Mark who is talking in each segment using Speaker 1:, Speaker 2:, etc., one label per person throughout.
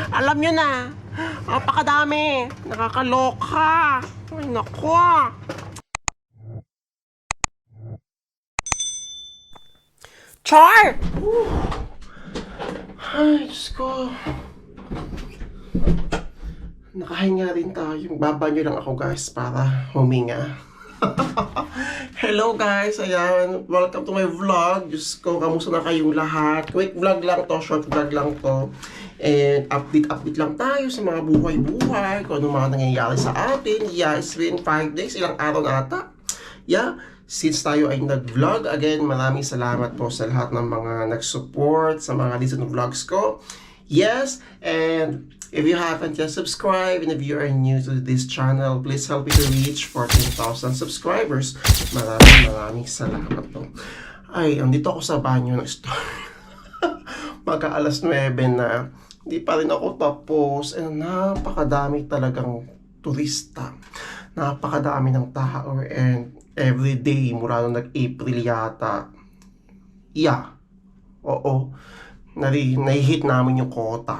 Speaker 1: Alam nyo na, napakadami. Nakakaloka. Ay, naku. Char! Ay, Diyos ko. Nakahinga rin tayo. Babanyo lang ako, guys, para huminga. Hello, guys. Ayan. Welcome to my vlog. Diyos ko, kamusta na kayong lahat? Quick vlog lang to. Short vlog lang to. And update lang tayo sa mga buhay-buhay. Kung ano mga nangyayari sa atin. Yeah, it's been 5 days. Ilang araw na ata. Yeah. Since tayo ay nag-vlog, again, maraming salamat po sa lahat ng mga nag-support sa mga recent vlogs ko. Yes, and if you haven't yet subscribed, and if you are new to this channel, please help me to reach 14,000 subscribers. Maraming salamat po. Ay, andito ako sa banyo ng store. Magka alas 9 na. Hindi pa rin ako tapos. And napakadami talagang turista. Napakadami ng tao. And every day, mula nung nag-April yata. Yeah. Oo. Nahihit namin yung quota.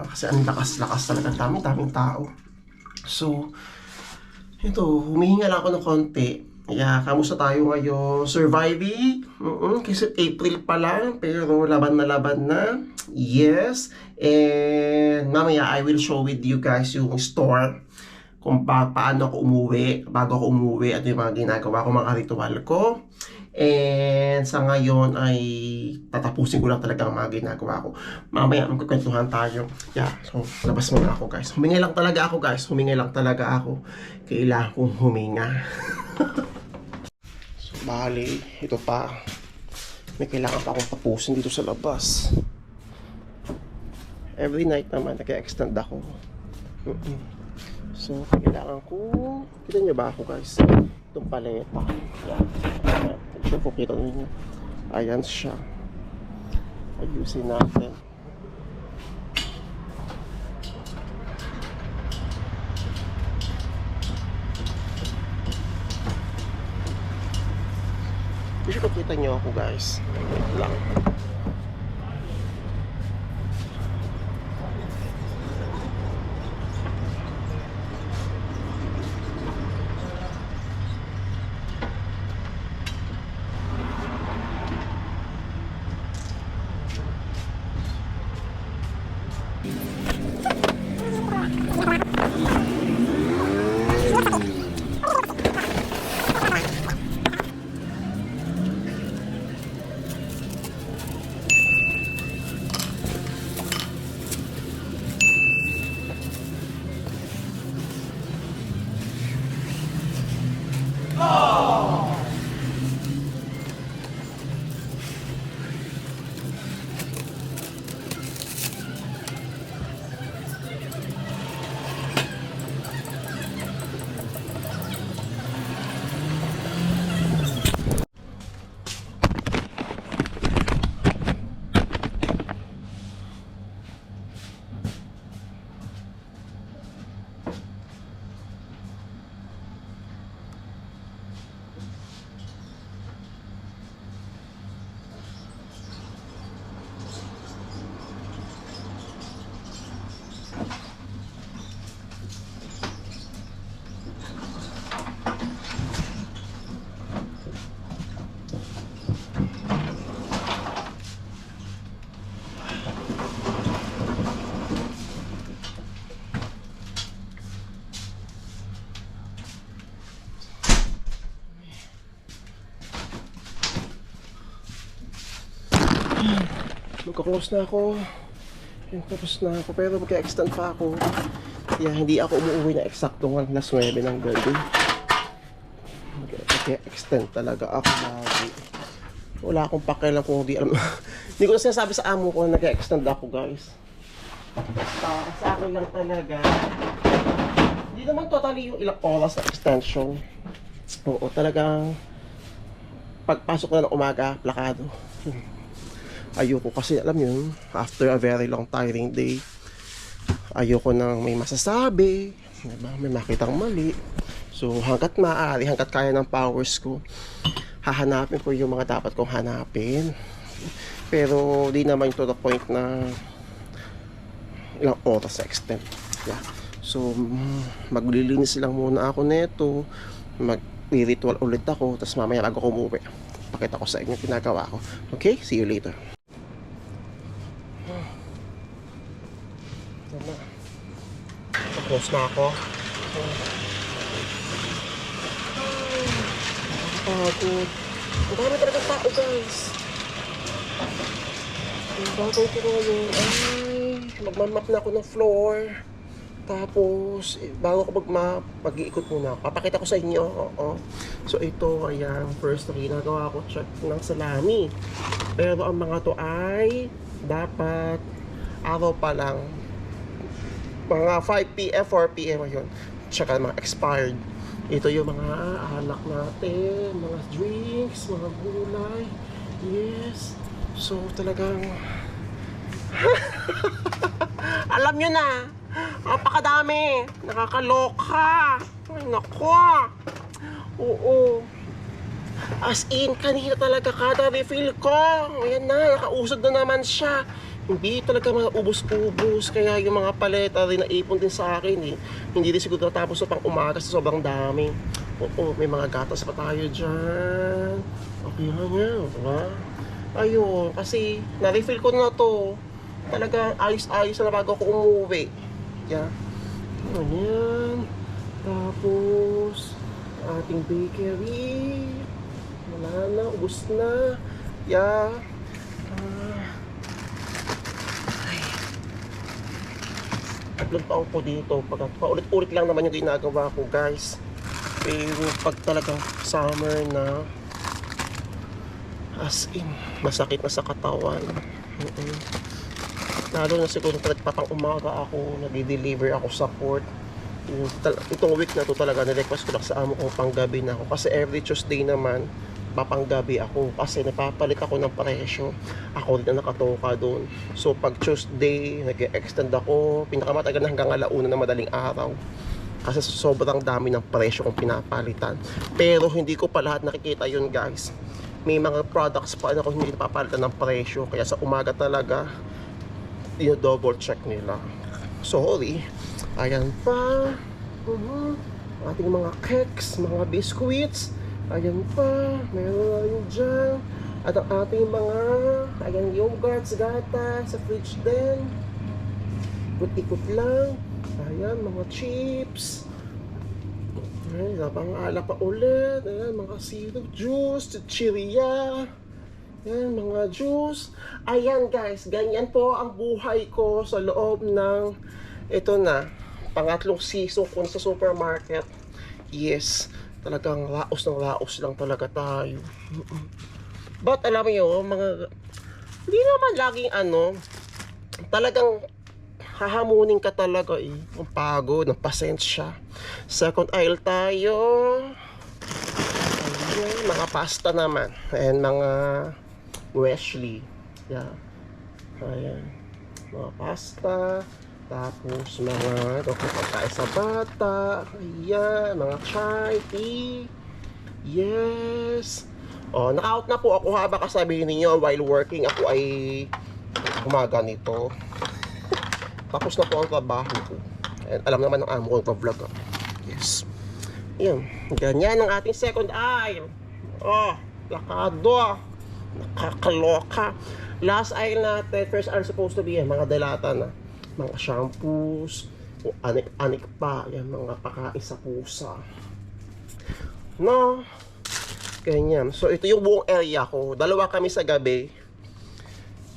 Speaker 1: Kasi ang lakas-lakas talaga. Daming tao. So, ito, humihinga lang ako ng konti. Yeah, kamusta tayo ngayon? Surviving? Kasi April pa lang, pero laban na. Yes. And mamaya, I will show with you guys yung store. Kung paano ako umuwi, bago ako umuwi, at yung mga ginagawa ko, mga ritual ko. And sa ngayon ay tatapusin ko lang talaga ang mga ginagawa ko. Mamaya magkukwentuhan tayo. Yeah, so labas muna ako, guys. Huminga lang talaga ako. Kailangan kong huminga. So bali, ito pa. May kailangan pa akong tapusin dito sa labas. Every night naman nag-extend ako. So, kailangan ko... Kita niyo ba ako, guys? Itong paleta. Yan. Sure po kita niyo. Ayan siya. Ayusin natin. Sure po kita niyo ako, guys. Wait lang. Magka-close na ako. Tapos na ako. Pero magka-extend pa ako. Kaya hindi ako umuwi na eksakto ng alas 9 ng gabi. Magka-extend talaga ako lagi. Wala akong pakialam kung di alam. Hindi ko na sinasabi sa amo ko na nag-extend ako, guys. Basta sa akin lang talaga. Hindi naman totally yung ilang oras na extension. Oo, talagang pagpasok na ng umaga, plakado. Ayoko kasi, alam yun, after a very long tiring day, ayoko nang may masasabi, diba? May makitang mali. So hanggat maaari, hanggat kaya ng powers ko, hahanapin ko yung mga dapat kong hanapin. Pero di naman to the point na ilang oras sa extent. Yeah. So, maglilinis lang muna ako neto. Mag-ritual ulit ako. Tapos mamaya bago ko umuwi, pakita ko sa inyo yung ginagawa ko. Okay? See you later. Tapos na ako. Pagod. Ang dami talaga tao, guys. Ang bagay ko ngayon. Magmamap na ako ng floor. Tapos, bago ako mag-iikot muna. Papakita ko sa inyo. Oo. So, ito, ayan. First na ginagawa ko, check ng salami. Pero ang mga to ay dapat araw pa lang. Mga 5 p.m., 4 p.m. ayun. Tsaka mga expired. Ito yung mga alak natin, mga drinks, mga gulay. Yes. So, talagang alam nyo na, napakadami. Nakakaloka. Ay, naku. Oo. As in, kanina talaga kada refill ko. Ayan na, nakausad na naman siya. Hindi talaga maubos-ubos. Kaya yung mga paleta rin naipon din sa akin eh. Hindi rin siguro natapos sa pang umaga sa sobrang dami. Oo, may mga gatas pa tayo dyan. Okay nga nga, diba? Ayun, kasi na-refill ko na to. Talaga ayos-ayos na bago ako umuwi. Yeah. Ayan. Tapos, ating bakery. Wala na, ubos na. Yeah. Upload pa ako dito. Paulit-ulit lang naman yung ginagawa ko, guys. Pero pag talagang summer na, as in, masakit na sa katawan. Lalo na siguro pang umaga ako, nag-deliver ako sa port. Itong week na to talaga, nirequest ko lang sa amo kong panggabi na ako. Kasi every Tuesday naman, papanggabi ako. Kasi napapalit ako ng presyo. Ako din na nakatoka doon. So pag Tuesday, nag-extend ako. Pinakamatagal na hanggang alauna na madaling araw. Kasi sobrang dami ng presyo kong pinapalitan. Pero hindi ko pa lahat nakikita yun, guys. May mga products pa na ako hindi napapalitan ng presyo. Kaya sa umaga talaga, double check nila. Sorry. Ayan pa. Ating mga cakes, mga biscuits. Ayan pa. Meron rin dyan. At ang ating mga yogurts, gata sa fridge din. Ikot-ikot lang. Ayan, mga chips. Ayan, napang alak pa ulit. Ayan, mga syrup juice, chichiria. Ayan, mga juice. Ayan, guys, ganyan po ang buhay ko sa loob ng ito na, pangatlong season ko sa supermarket. Yes, talagang raos ng raos lang talaga tayo. But alam mo yun, hindi naman laging talagang hahamunin ka talaga eh. Ang pagod, ang pasensya. Second aisle tayo. Ayan, mga pasta naman. Ayan, mga Wesley. Yeah. Ayan. Mga pasta. Tapos mga pagkain sa bata. Ayan. Mga chai, tea. Yes. Oh, na-out na po ako ha. Baka sabihin niyo while working ako ay gumaganito. Tapos na po ang trabaho ko. And alam naman ng amo ko vlog. Yes. Ayan. Ganyan ang ating second aisle. Oh, lakado. Nakakaloka. Last aisle natin, first aisle supposed to be mga dalata na. Mga shampoos. O anik-anik pa. Yan, mga pakain sa pusa. No. Ganyan. So, ito yung buong area ko. Dalawa kami sa gabi.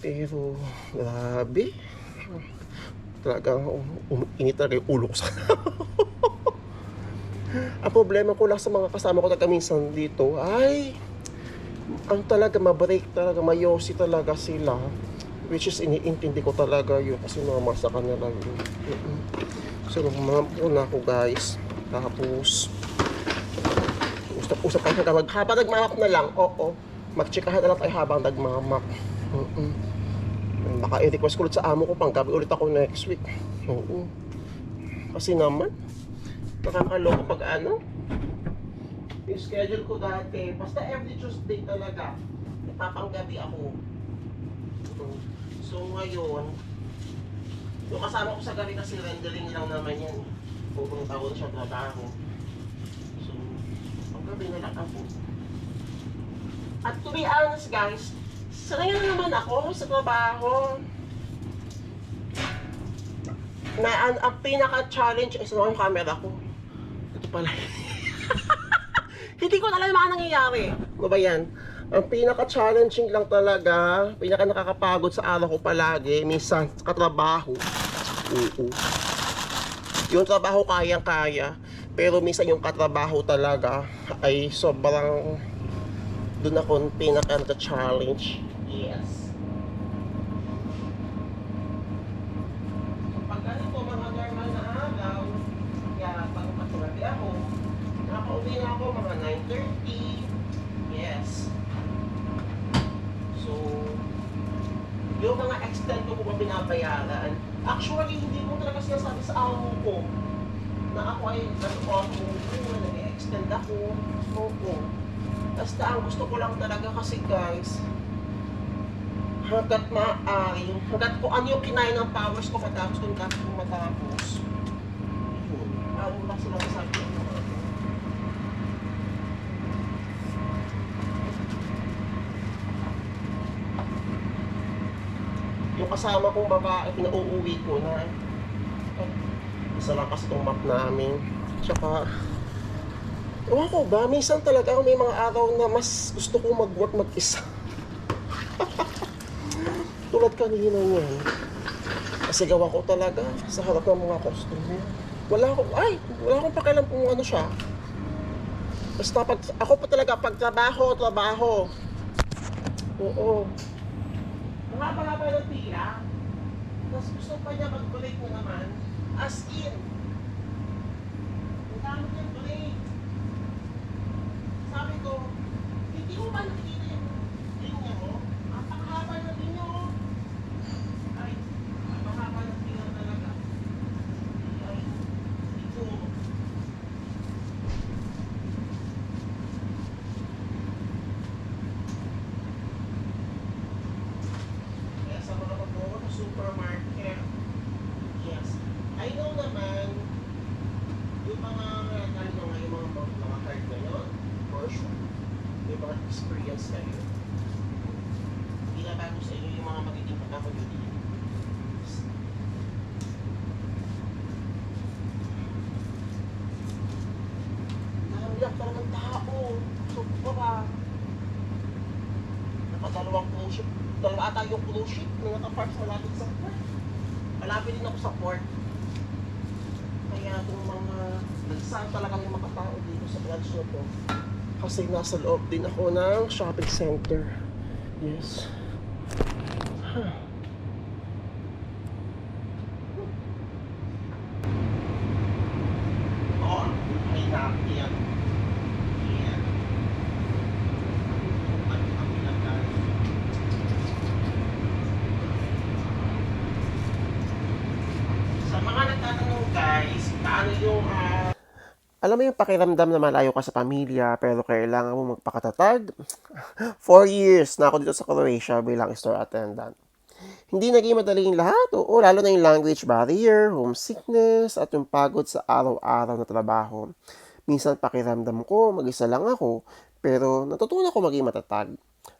Speaker 1: Pero, grabe. Talagang init talaga yung ulo ko sa ang problema ko lang sa mga kasama ko na minsan dito ay ang talaga mabreak talaga, mayosi talaga sila, which is iniintindi ko talaga yun kasi normal sa kanila yun. So muna ako, guys. Tapos usap tayo habang nagmamap na lang. Oo, mag-checkahan na lang tayo habang nagmamap. Baka i-request ko ulit sa amo ko pang gabi ulit ako next week. Oo. Kasi naman nakakaloko pag yung schedule ko dati basta every Tuesday talaga napapanggabi ako. So ngayon Yung kasama ko sa gabi kasi rendering lang naman yan. Pupunta ko siya trabaho. So, ang gabi na lang ako. At to be honest guys, sanay na naman ako sa trabaho. Na ang pinaka-challenge is yung camera ko. Ito pala. Hindi ko alam yung mga nangyayari. Ano ba yan? Ang pinaka-challenging lang talaga, pinaka-nakakapagod sa araw ko palagi, minsan katrabaho. Oo. Yung trabaho kayang-kaya, pero minsan yung katrabaho talaga ay sobrang doon ako pinaka-challenge. Yes. Pag ganito, mga normal na araw, kaya pag matulabi ako, nakauwi na ako mga 9:30. Yes. So, yung mga extend ko ba binabayaran, actually, hindi ko talaga sinasabi sa amo ko na ako ay nag-off mo, nag-extend ako. Oo. Basta ang gusto ko lang talaga kasi guys, hanggat maaari, hanggat ko ano yung kinain ng powers ko matapos kung kapit ko matapos. Yun. Ano lang sila masabi ko. Yung kasama kong babae, pinauuwi ko na. Isa lang kasi itong map namin. Tsaka, ewan ko ba, minsan talaga may mga araw na mas gusto kong mag-work mag-isa. Tulad kanina niyan. Kasi gawa ko talaga sa harap ng mga customer. Wala akong pakialam kung ano siya. Basta ako pa talaga pag trabaho. Oo. Mahaba-haba ng pila. Tapos gusto pa niya mag-break mo naman. As in. Ang dami niyang break. Sabi ko, hindi mo ba nakikita yung linya mo? Ang pakahaba ng linya mo. Ay, ang pakahaba ng linya talaga. Ay, ito. Kaya sa mga pag-uwi ng supermarket, yes. I know naman, yung mga card na yun, for sure. May mga experience kayo. Hindi na bago sa inyo yung mga magiging pagkakaguli. Nahamiyak talagang tao. So, baka nakadalawang cruise ship. Dalawa ata yung cruise ship na nakapark malapit sa port. Malapit din ako sa port. Kaya itong mga nagsaan talaga yung mga tao dito sa branch na to. Kasi nasa loob din ako ng shopping center. Yes. Huh. Oh, ay natin yan. Yan. Ang pinagkain. Sa mga nagtatanong guys, paano yung alam mo yung pakiramdam na malayo ka sa pamilya pero kailangan mo magpakatatag? 4 years na ako dito sa Croatia bilang store attendant. Hindi naging madaling lahat, oo, lalo na yung language barrier, homesickness, at yung pagod sa araw-araw na trabaho. Minsan pakiramdam ko, mag-isa lang ako, pero natutunan ko maging matatag.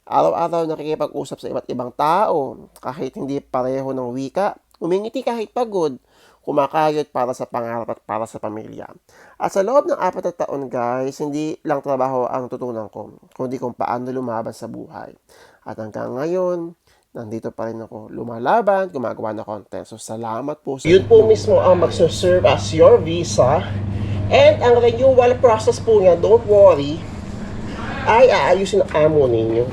Speaker 1: Araw-araw nakikipag-usap sa iba't ibang tao, kahit hindi pareho ng wika, umingiti kahit pagod, kumakayod para sa pangarap at para sa pamilya. At sa loob ng 4 na taon guys, hindi lang trabaho ang tutunan ko, kundi kung paano lumaban sa buhay. At hanggang ngayon, nandito pa rin ako lumalaban, gumagawa ng content. So salamat po sa yun po mismo ang magsuserve as your visa. And ang renewal process po niya, don't worry, ay aayusin ang amo ninyo,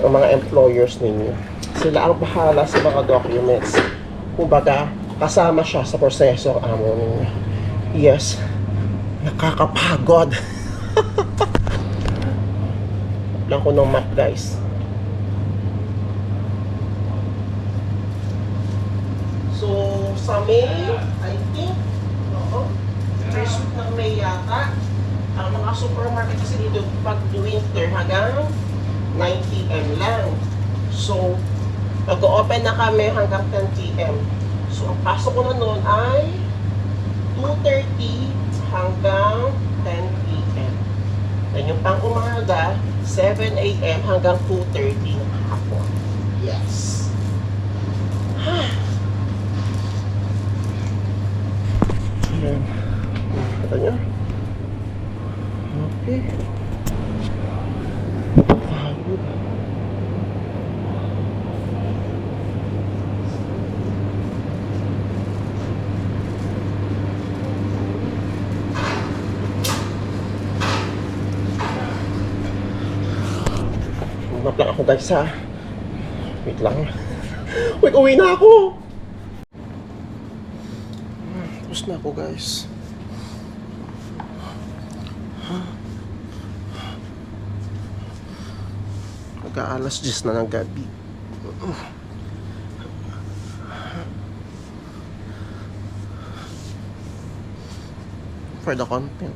Speaker 1: ang mga employers ninyo. Sila ang bahala sa mga documents. Kumbaga, kasama siya sa proseso ang amo ninyo. Yes, nakakapagod. Lang ko ng map guys. So, sa May, I think, first week ng May yata, ang mga supermarket kasi dito pag winter hanggang 9 p.m. lang. So, mag-open na kami hanggang 10 p.m. So, ang pasok ko na noon ay 2:30 hanggang 10 p.m. Then yung pang umaga, 7 a.m. hanggang 2:30 ng hapon. Yes. Ayan. Kata nyo? Okay. Pagod. Map lang ako guys ha. Wait lang. Wait, uwi na ako! Tapos na ako guys. Mag-aalas 10 na ng gabi. For the content.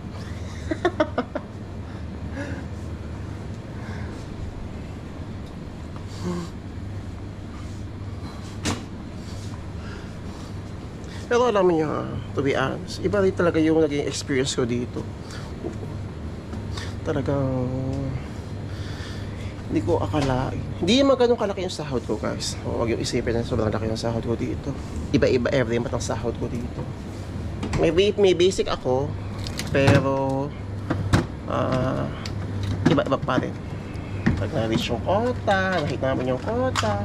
Speaker 1: Pero alam niyo, to be honest, iba rin talaga yung naging experience ko dito. Talagang hindi ko akalain. Hindi naman ganun kalaki yung sahod ko guys. Huwag yung isipin na sobrang laki yung sahod ko dito. Iba-iba every month ang sahod ko dito. May basic ako, pero iba-iba pa rin. Pag na-reach yung quota, nakita naman yung quota,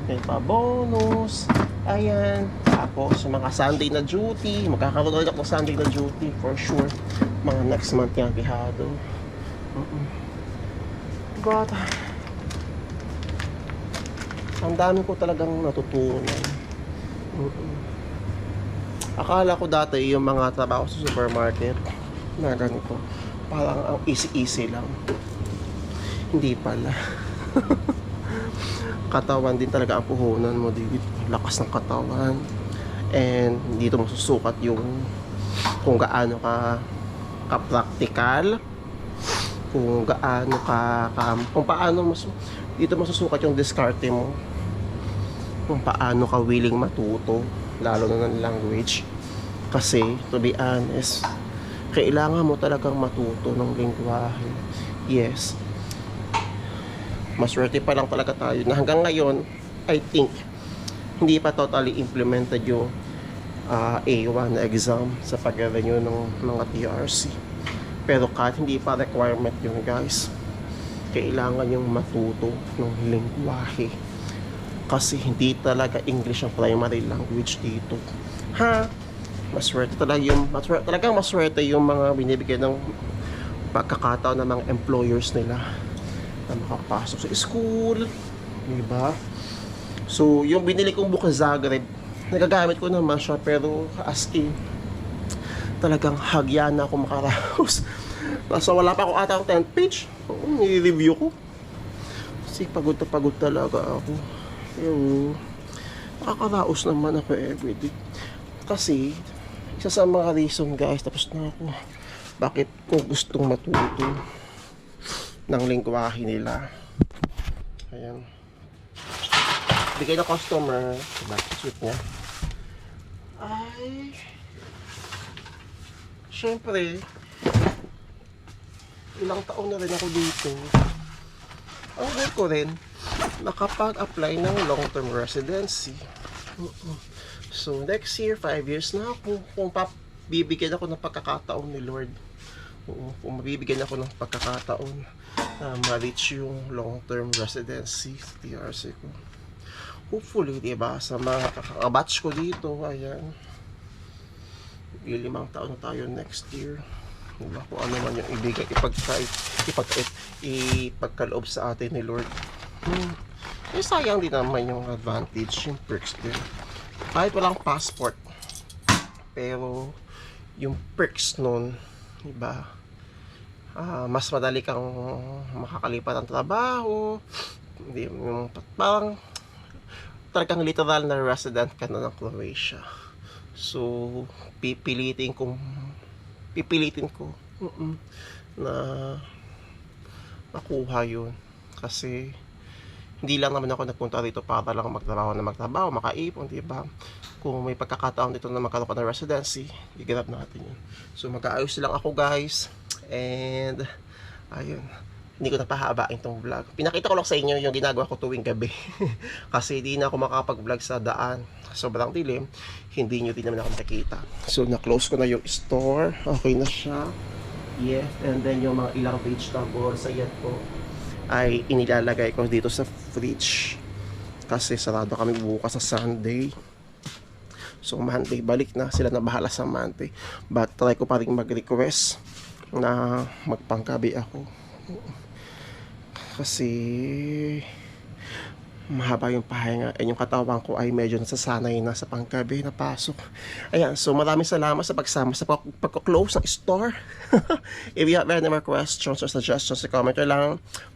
Speaker 1: may pa-bonus, ayan. Tapos yung mga Sunday na duty, magkakaroon ulit ako ng Sunday na duty for sure. Mga next month yan, pihado. But ang dami ko talagang natutunan. Akala ko dati yung mga trabaho sa supermarket na ganito, parang ang easy-easy lang. Hindi pala. Katawan din talaga ang puhunan mo dito. Lakas ng katawan. And dito masusukat yung kung gaano ka practical, kung gaano kung paano dito masusukat yung diskarte mo, kung paano ka willing matuto, lalo na ng language. Kasi to be honest, kailangan mo talagang matuto ng lingwahe. Yes, maswerte pa lang talaga tayo na hanggang ngayon, I think hindi pa totally implemented yung A1 na exam sa pag-renew ng mga TRC. Pero kahit hindi pa requirement yun guys, kailangan yung matuto ng lingwahe. Kasi hindi talaga English ang primary language dito. Maswerte talagang maswerte yung mga binibigyan ng pagkakataon ng mga employers nila na makapasok sa school, diba? So, yung binili kong book sa Zagreb, nagagamit ko naman siya, pero as in, talagang hagya na ako makaraos. So, wala pa ako atang 10th page. I-review ko. Kasi pagod talaga ako. Pero, nakakaraos naman ako everyday. Kasi, isa sa mga reason guys, tapos na ako, bakit ko gustong matuto ng lingwahe nila. Ayan. Bigay na customer, bakit sweet niya? Ay, syempre, ilang taon na rin ako dito. Ang goal ko rin, nakapag-apply ng long-term residency. So, next year, 5 years na ako. Kung bibigyan ako ng pagkakataon ni Lord. Kung mabibigyan ako ng pagkakataon na ma-reach yung long-term residency TRC ko. Hopefully, diba, sa mga kakabatch ko dito, ayan, 5 taon na tayo next year. Diba, kung ano man yung ibigay, ipagkaloob sa atin ni Lord. Sayang din naman yung advantage, yung perks din. Kahit walang passport, pero yung perks nun, diba, mas madali kang makakalipat ng trabaho, parang talagang literal na resident ka na ng Croatia. So, pipilitin ko na makuha yun. Kasi hindi lang naman ako nagpunta rito para lang magtrabaho, makaipon, diba? kung may pagkakataon dito na magkaroon ka ng residency, i-grab natin yun. So mag-aayos lang ako guys, and ayun, hindi ko napahabain tong vlog. Pinakita ko lang sa inyo yung ginagawa ko tuwing gabi. Kasi di na ako makakapag-vlog sa daan. Sobrang dilim, hindi nyo din naman ako nakikita. So na-close ko na yung store, okay na siya. Yes, and then yung mga ilang vegetables, ayan po, ay inilalagay ko dito sa fridge. Kasi sarado kami bukas sa Sunday. So Monday, balik na. Sila na bahala sa Monday. But try ko pa rin mag-request na magpanggabi ako. Kasi mahaba yung pahinga, and yung katawan ko ay medyo nasasanay na sa panggabi na pasok. Ayan, so maraming salamat sa pagsama sa pagko-close ng store. If you have any more questions or suggestions, comment nyo lang.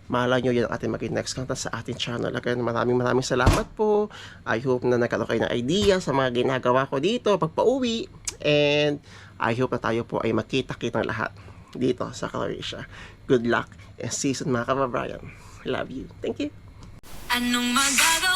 Speaker 1: Malay nyo yan ang ating maging next content sa ating channel. Again, maraming salamat po. I hope na nagkaroon kayo ng idea sa mga ginagawa ko dito pag pauwi, and I hope na tayo po ay makita-kitang lahat dito sa Croatia. Good luck and see you soon mga kababayan. Love you. Thank you.
Speaker 2: Anong magagawa?